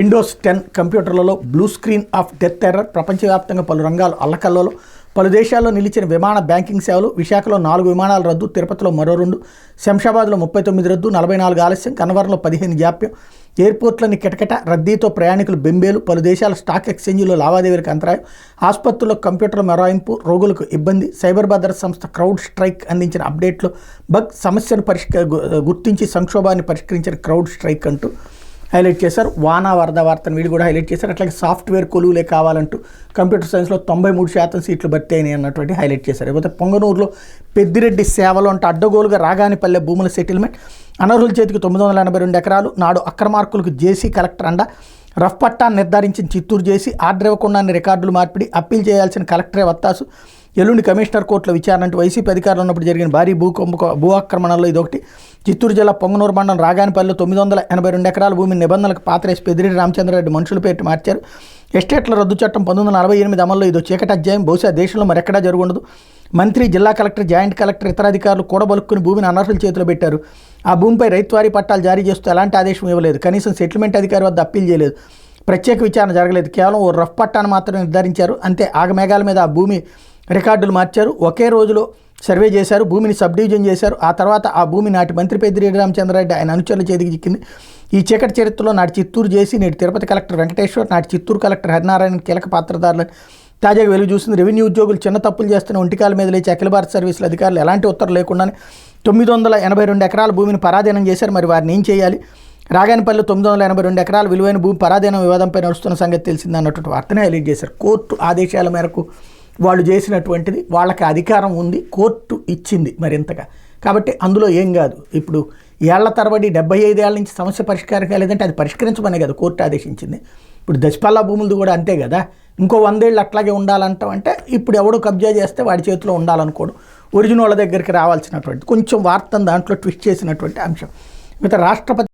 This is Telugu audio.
విండోస్ 10 కంప్యూటర్లలో blue screen of death error ప్రపంచవ్యాప్తంగా పలు రంగాలు అల్లకల్లోలు. పలు దేశాల్లో నిలిచిన విమాన బ్యాంకింగ్ సేవలు. విశాఖలో 4 విమానాలు రద్దు, తిరుపతిలో మరో 2, శంషాబాద్లో 39 రద్దు, 44 ఆలస్యం, కన్నవరంలో 15 జాప్యం. ఎయిర్పోర్ట్లని కిటకిట, రద్దీతో ప్రయాణికులు బెంబేలు. పలు దేశాల స్టాక్ ఎక్స్చేంజీలో లావాదేవీలకు అంతరాయం. ఆసుపత్రుల్లో కంప్యూటర్ల మొరాయింపు, రోగులకు ఇబ్బంది. సైబర్ భద్రతా సంస్థ క్రౌడ్ స్ట్రైక్ అందించిన అప్డేట్లో బగ్ సమస్యను గుర్తించి సంక్షోభాన్ని పరిష్కరించిన క్రౌడ్ స్ట్రైక్ అంటూ హైలైట్ చేశారు. వానా వరద వార్తను వీళ్ళు కూడా హైలైట్ చేశారు. అట్లాగే సాఫ్ట్వేర్ కొలువులే కావాలంటూ కంప్యూటర్ సైన్స్లో 93% సీట్లు భర్తీ అయినాయి అన్నటువంటి హైలైట్ చేశారు. లేకపోతే పొంగనూరులో పెద్దిరెడ్డి సేవలు అంటే అడ్డగోలుగా రాగానిపల్లె భూముల సెటిల్మెంట్. అనర్హుల చేతికి 982 ఎకరాలు. నాడు అక్రమార్కులకు జేసీ కలెక్టర్ అండ. రఫ్ పట్టాన్ని నిర్ధారించిన చిత్తూరు జేసీ. ఆర్డర్ ఇవ్వకుండానే రికార్డులు మార్పిడి. అప్పీల్ చేయాల్సిన కలెక్టరే వత్తాసు. ఎల్లుండి కమిషనర్ కోర్టులో విచారణ అంటూ వైసీపీ అధికారులు ఉన్నప్పుడు జరిగిన భారీ భూ ఆక్రమణలో ఇదొకటి. చిత్తూరు జిల్లా పొంగనూరు మండలం రాగానిపల్లిలో 982 ఎకరాల భూమిని నిబంధనలకు పాతరేసి పెద్దిరెడ్డి రామచంద్రారెడ్డి మనుషుల పేరు మార్చారు. ఎస్టేట్ల రద్దు చట్టం 1948 అమల్లో ఇదో చీకటి అధ్యాయం. బహుశా దేశంలో మరెక్కడా జరుగుండదు. మంత్రి, జిల్లా కలెక్టర్, జాయింట్ కలెక్టర్, ఇతర అధికారులు కూడబలుక్కుని భూమిని అనర్హుల చేతిలో పెట్టారు. ఆ భూమిపై రైతువారీ పట్టాలు జారీ చేస్తూ ఎలాంటి ఆదేశం ఇవ్వలేదు. కనీసం సెటిల్మెంట్ అధికారి వద్ద అప్పీల్ చేయలేదు. ప్రత్యేక విచారణ జరగలేదు. కేవలం ఓ రఫ్ పట్టాను మాత్రమే నిర్ధారించారు. అంతే. ఆగమేఘాల మీద ఆ భూమి రికార్డులు మార్చారు. ఒకే రోజులో సర్వే చేశారు. భూమిని సబ్ డివిజన్ చేశారు. ఆ తర్వాత ఆ భూమి నాటి మంత్రి పెద్దిరెడ్డి రామచంద్రారెడ్డి ఆయన అనుచరుల చేతికి చిక్కింది. ఈ చీకటి చరిత్రలో నాటి చిత్తూరు జేసీ, నేటి తిరుపతి కలెక్టర్ వెంకటేశ్వర్, నాటి చిత్తూరు కలెక్టర్ హరినారాయణ కీలక పాత్రధారులని తాజాగా వెలుగు చూసింది. రెవెన్యూ ఉద్యోగులు చిన్న తప్పులు చేస్తున్న ఒంటికాల మీద లేచి అఖిల భారత సర్వీసుల అధికారులు ఎలాంటి ఉత్తర్వులు లేకుండానే 982 ఎకరాల భూమిని పరాధీనం చేశారు. మరి వారిని ఏం చేయాలి? రాగానిపల్లి 982 ఎకరాల విలువైన భూమి పరాధీనం వివాదంపై నడుస్తున్న సంగతి తెలిసింది అన్నటువంటి వార్తనే హైలైట్ చేశారు. కోర్టు ఆదేశాల మేరకు వాళ్ళు చేసినటువంటిది, వాళ్ళకి అధికారం ఉంది, కోర్టు ఇచ్చింది మరింతగా. కాబట్టి అందులో ఏం కాదు. ఇప్పుడు ఏళ్ల తరబడి 75 ఏళ్ల నుంచి సమస్య పరిష్కారం కాలేదంటే అది పరిష్కరించమనే కదా కోర్టు ఆదేశించింది. ఇప్పుడు దశపల్లా భూములది కూడా అంతే కదా. ఇంకో 100 ఏళ్ళు అట్లాగే ఉండాలంటాం అంటే ఇప్పుడు ఎవడో కబ్జా చేస్తే వాడి చేతిలో ఉండాలనుకోడు. ఒరిజినల్ వాళ్ళ దగ్గరికి రావాల్సినటువంటి కొంచెం వార్తను దాంట్లో ట్విస్ట్ చేసినటువంటి అంశం. మిగతా రాష్ట్రపతి